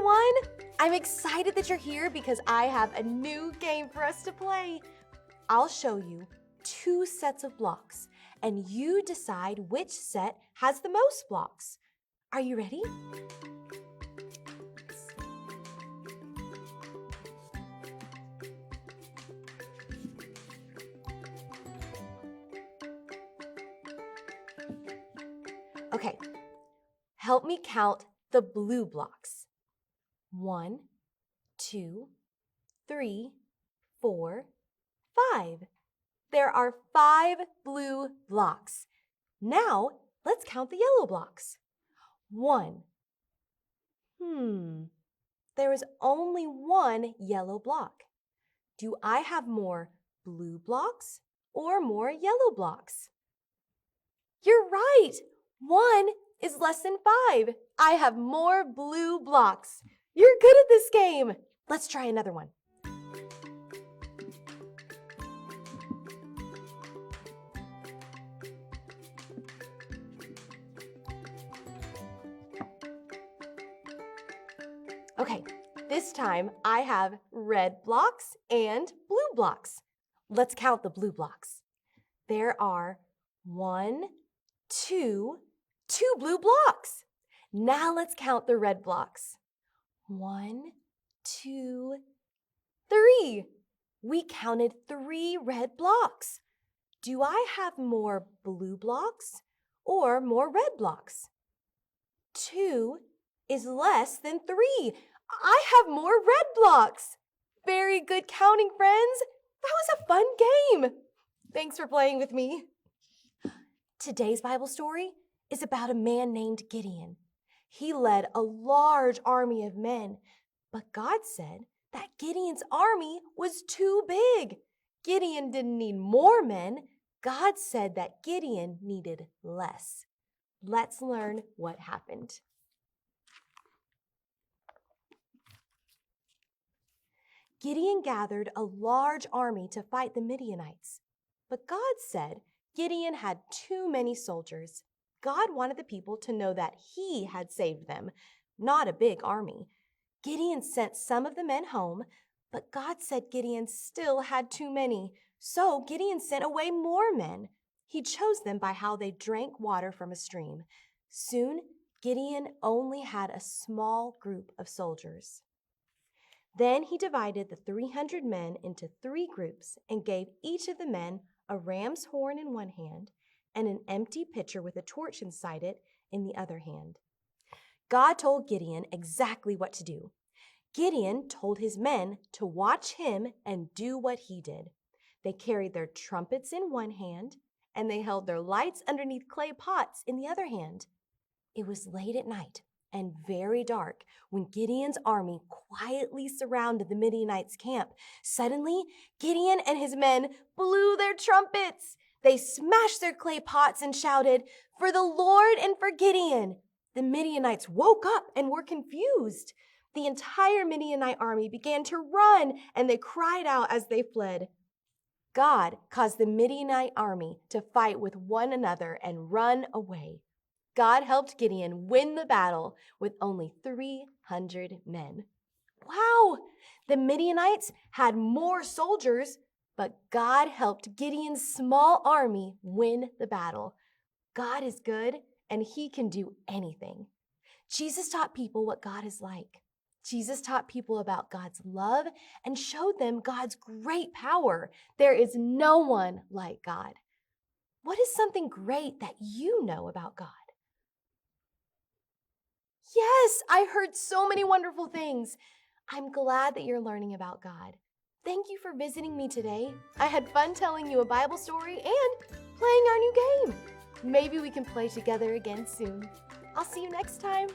everyone! I'm excited that you're here because I have a new game for us to play. I'll show you 2 sets of blocks, and you decide which set has the most blocks. Are you ready? Okay, help me count the blue blocks. 1, 2, 3, 4, 5. There are 5 blue blocks. Now, let's count the yellow blocks. 1. There is only 1 yellow block. Do I have more blue blocks or more yellow blocks? You're right! 1 is less than 5. I have more blue blocks. You're good at this game. Let's try another one. Okay, this time I have red blocks and blue blocks. Let's count the blue blocks. There are 1, 2 blue blocks. Now let's count the red blocks. 1, 2, 3. We counted 3 red blocks. Do I have more blue blocks or more red blocks? 2 is less than 3. I have more red blocks. Very good counting, friends. That was a fun game. Thanks for playing with me. Today's Bible story is about a man named Gideon. He led a large army of men, but God said that Gideon's army was too big. Gideon didn't need more men. God said that Gideon needed less. Let's learn what happened. Gideon gathered a large army to fight the Midianites. But God said Gideon had too many soldiers. God wanted the people to know that He had saved them, not a big army. Gideon sent some of the men home, but God said Gideon still had too many. So Gideon sent away more men. He chose them by how they drank water from a stream. Soon, Gideon only had a small group of soldiers. Then he divided the 300 men into 3 groups and gave each of the men a ram's horn in one hand and an empty pitcher with a torch inside it in the other hand. God told Gideon exactly what to do. Gideon told his men to watch him and do what he did. They carried their trumpets in one hand and they held their lights underneath clay pots in the other hand. It was late at night and very dark when Gideon's army quietly surrounded the Midianites' camp. Suddenly, Gideon and his men blew their trumpets. They smashed their clay pots and shouted, "For the Lord and for Gideon!" The Midianites woke up and were confused. The entire Midianite army began to run, and they cried out as they fled. God caused the Midianite army to fight with one another and run away. God helped Gideon win the battle with only 300 men. Wow! The Midianites had more soldiers, but God helped Gideon's small army win the battle. God is good, and He can do anything. Jesus taught people what God is like. Jesus taught people about God's love and showed them God's great power. There is no one like God. What is something great that you know about God? Yes, I heard so many wonderful things. I'm glad that you're learning about God. Thank you for visiting me today. I had fun telling you a Bible story and playing our new game. Maybe we can play together again soon. I'll see you next time.